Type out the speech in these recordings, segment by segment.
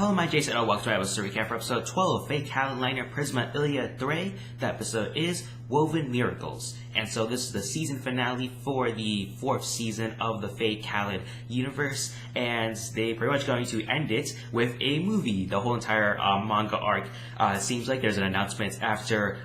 Hello, my Jason, and welcome to our episode recap for episode 12 of Fate Kaleid Prisma Illya 3. The episode is Woven Miracles. And so this is the season finale for the 4th season of the Fate Kaleid universe, and they pretty much going to end it with a movie. The whole entire manga arc seems like there's an announcement after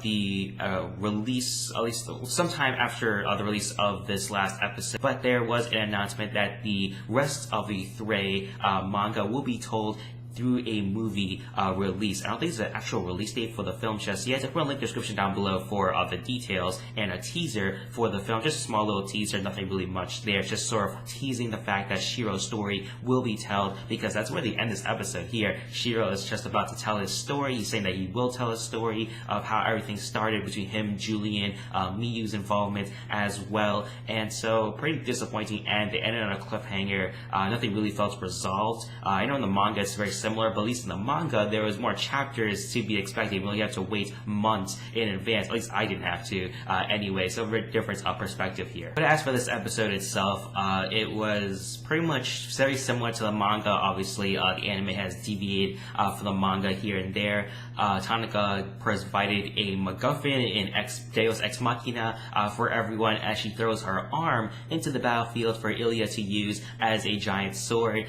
the release, at least sometime after the release of this last episode. But there was an announcement that the rest of the Three manga will be told through a movie release. I don't think there's an actual release date for the film just yet. I'll put a link in the description down below for the details and a teaser for the film. Just a small little teaser, nothing really much there. Just sort of teasing the fact that Shiro's story will be told, because that's where they end this episode here. Shiro is just about to tell his story. He's saying that he will tell his story of how everything started between him, Julian, Miyu's involvement as well. And so, pretty disappointing end. They ended on a cliffhanger. Nothing really felt resolved. I know in the manga it's very similar, but at least in the manga there was more chapters to be expected. We only have to wait months in advance. At least I didn't have to anyway, so very different perspective here. But as for this episode itself, it was pretty much very similar to the manga. Obviously the anime has deviated from the manga here and there. Tanaka provided a MacGuffin in Deus Ex Machina for everyone as she throws her arm into the battlefield for Illya to use as a giant sword.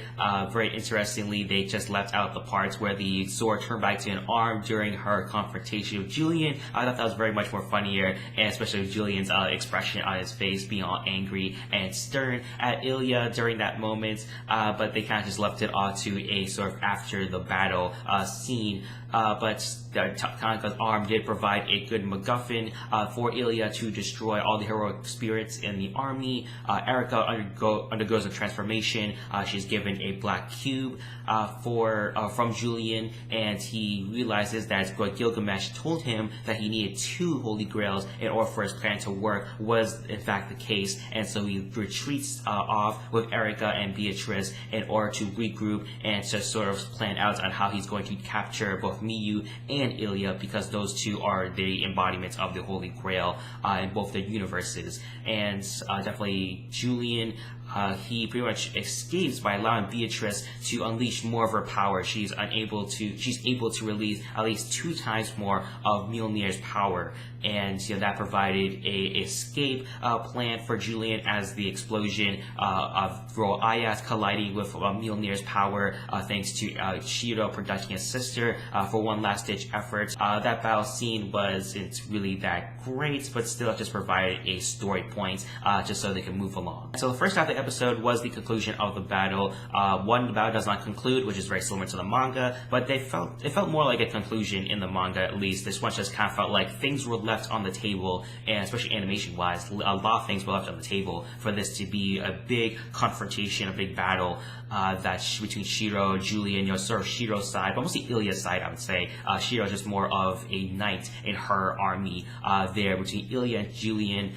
Very interestingly, they just left out the parts where the sword turned back to an arm during her confrontation with Julian. I thought that was very much more funnier, and especially with Julian's expression on his face being all angry and stern at Illya during that moment. But they kind of just left it all to a sort of after the battle scene. But Tanaka's arm did provide a good MacGuffin for Illya to destroy all the heroic spirits in the army. Erika undergoes a transformation. She's given a black cube from Julian, and he realizes that what Gilgamesh told him, that he needed 2 holy grails in order for his plan to work, was in fact the case. And so he retreats off with Erika and Beatrice in order to regroup and just sort of plan out on how he's going to capture both Miyu and Illya, because those two are the embodiments of the Holy Grail in both the universes. And definitely Julian, he pretty much escapes by allowing Beatrice to unleash more of her power. She's able to release at least 2 times more of Mjolnir's power, and that provided a escape plan for Julian as the explosion of Ayas colliding with Mjolnir's power, thanks to Shiro protecting his sister for one last ditch effort. That battle scene wasn't really that great, but still just provided a story point just so they can move along. So the first half of the episode was the conclusion of the battle. The battle does not conclude, which is very similar to the manga, but it felt more like a conclusion in the manga, at least. This one just kind of felt like things were left on the table, and especially animation-wise, a lot of things were left on the table for this to be a big confrontation, a big battle between Shiro, Julian, sort of Shiro's side, but mostly Illya's side, I would say. Shiro is just more of a knight in her army there. Between Illya and Julian,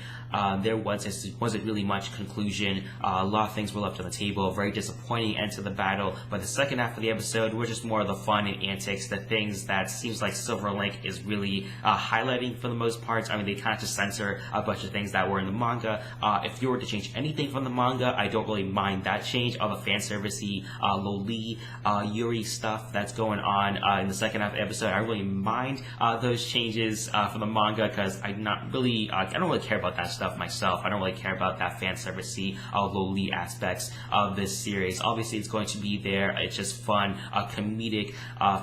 there wasn't really much conclusion. A lot of things were left on the table. Very disappointing end to the battle. But the second half of the episode was just more of the fun and antics, the things that seems like Silver Link is really highlighting for the most part. I mean, they kind of just censor a bunch of things that were in the manga. If you were to change anything from the manga, I don't really mind that change. All the fan servicey, Loli, Yuri stuff that's going on in the second half of the episode, I really mind those changes from the manga, because I don't really care about that stuff myself. I don't really care about that fan servicey, lowly aspects of this series. Obviously, it's going to be there. It's just fun, comedic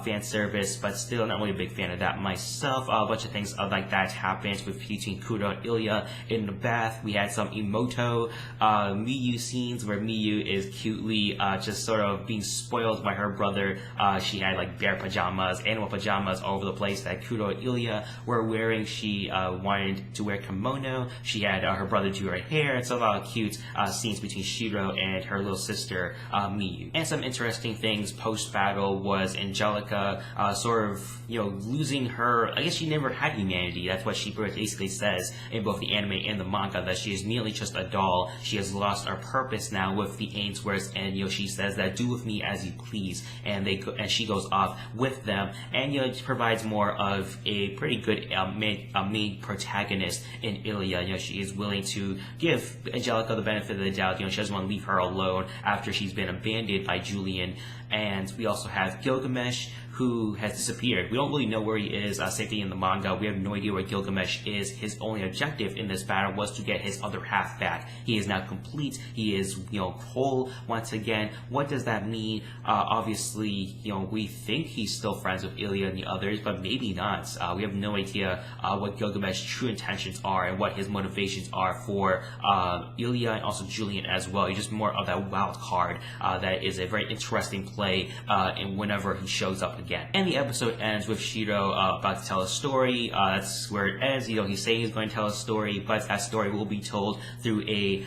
fan service, but still not really a big fan of that myself. A bunch of things like that happened between Kuro and Illya in the bath. We had some Emoto Miyu scenes where Miyu is cutely just sort of being spoiled by her brother. She had like bear pajamas, animal pajamas all over the place that Kuro and Illya were wearing. She wanted to wear kimono. She had her brother do her hair, and so a lot of cute scenes between Shiro and her little sister Miyu. And some interesting things post-battle was Angelica sort of losing her, I guess she never had humanity. That's what she basically says in both the anime and the manga, that she is merely just a doll. She has lost her purpose now with the Ainsworths, and she says that do with me as you please, and she goes off with them, and it provides more of a pretty good main protagonist in Illya. She is willing to give Angelica the benefit of the doubt. She doesn't want to leave her alone after she's been abandoned by Julian. and we also have Gilgamesh, who has disappeared. We don't really know where he is. Same thing in the manga. We have no idea where Gilgamesh is. His only objective in this battle was to get his other half back. He is now complete. He is, whole once again. What does that mean? Obviously, we think he's still friends with Illya and the others, but maybe not. We have no idea what Gilgamesh's true intentions are and what his motivations are for Illya and also Julian as well. He's just more of that wild card that is a very interesting play in whenever he shows up again. And the episode ends with Shiro about to tell a story. That's where it ends. He's saying he's going to tell a story, but that story will be told through a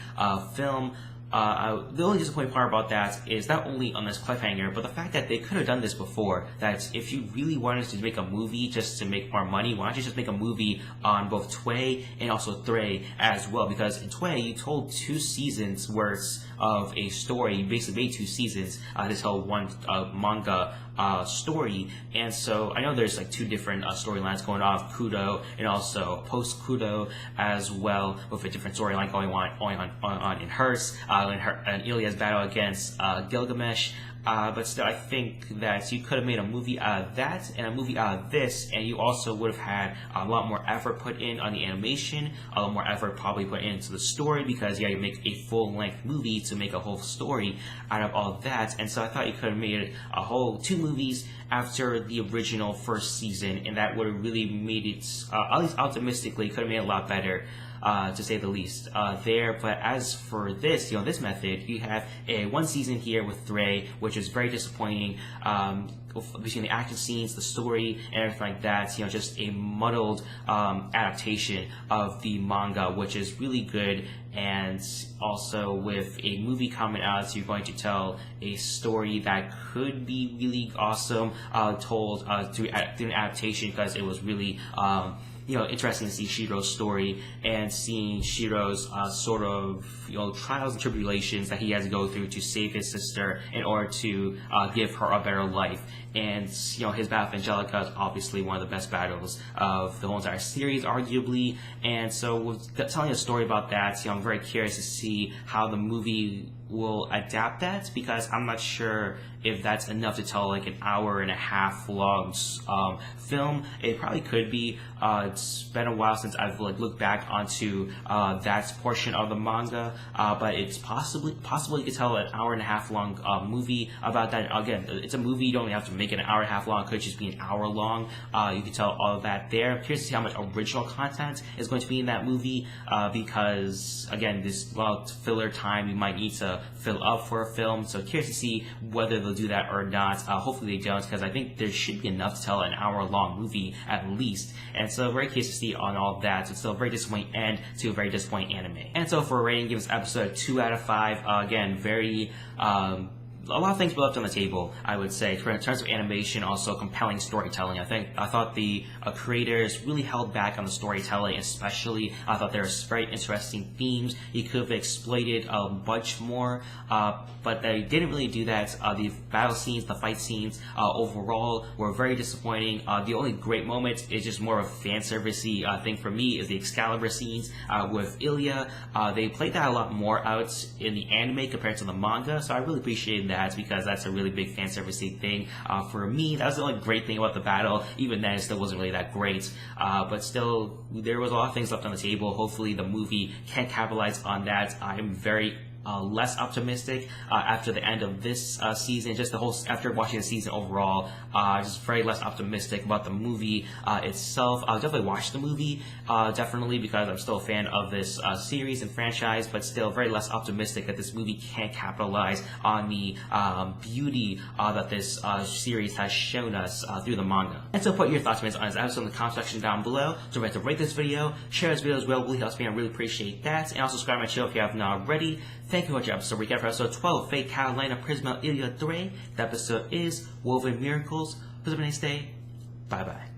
film. The only disappointing part about that is not only on this cliffhanger, but the fact that they could have done this before. That if you really wanted to make a movie just to make more money, why don't you just make a movie on both Toei and also Three as well? Because in Toei, you told 2 seasons worth of a story. You basically made 2 seasons to tell one manga story, and so I know there's like 2 different storylines going on, Kudo and also post Kudo as well, with a different storyline going on in hers and Ilya's battle against Gilgamesh. But still, I think that you could have made a movie out of that and a movie out of this, and you also would have had a lot more effort put in on the animation, a lot more effort probably put into the story, because you make a full-length movie to make a whole story out of all of that. And so I thought you could have made a whole 2 movies after the original first season, and that would have really made it, at least optimistically, could have made it a lot better. To say the least, there. But as for this, this method, you have a 1 season here with Three, which is very disappointing. Between the action scenes, the story, and everything like that, just a muddled adaptation of the manga, which is really good. And also with a movie coming out, you're going to tell a story that could be really awesome, told through an adaptation, because it was really interesting to see Shiro's story and seeing Shiro's sort of trials and tribulations that he has to go through to save his sister in order to give her a better life. And his battle with Angelica is obviously one of the best battles of the whole entire series, arguably. And so with telling a story about that, I'm very curious to see how the movie will adapt that, because I'm not sure if that's enough to tell like an hour and a half long film. It probably could be. It's been a while since I've looked back onto that portion of the manga, but it's possible you could tell an hour and a half long movie about that. Again, it's a movie. You don't have to make it an hour and a half long. It could just be an hour long. You can tell all of that there. I'm curious to see how much original content is going to be in that movie, because again, this filler time you might need to fill up for a film. So curious to see whether they'll do that or not. Hopefully they don't, because I think there should be enough to tell an hour-long movie at least. And so very curious to see on all of that. So it's still a very disappointing end to a very disappointing anime. And so for a rating, give this episode a 2 out of 5. Again, very a lot of things were left on the table, I would say. In terms of animation, also compelling storytelling. I thought the creators really held back on the storytelling, especially. I thought there was very interesting themes you could have exploited much more, but they didn't really do that. The battle scenes, the fight scenes, overall were very disappointing. The only great moment is just more of a fan servicey thing for me is the Excalibur scenes with Illya. They played that a lot more out in the anime compared to the manga, so I really appreciated that, because that's a really big fan servicey thing for me. That was the only great thing about the battle. Even then, it still wasn't really that great, but still, there was a lot of things left on the table. Hopefully the movie can capitalize on that. I'm very less optimistic after the end of this season. Just after watching the season overall, just very less optimistic about the movie itself. I'll definitely watch the movie, definitely, because I'm still a fan of this series and franchise, but still very less optimistic that this movie can't capitalize on the beauty that this series has shown us through the manga. And so put your thoughts on this episode in the comment section down below. Don't forget to rate this video, share this video as well. It really helps me. I really appreciate that. And also subscribe to my channel if you have not already. Thank you for watching episode recap for episode 12 of Fate Carolina Prisma Illya 3. The episode is Woven Miracles. Have a nice day. Bye bye.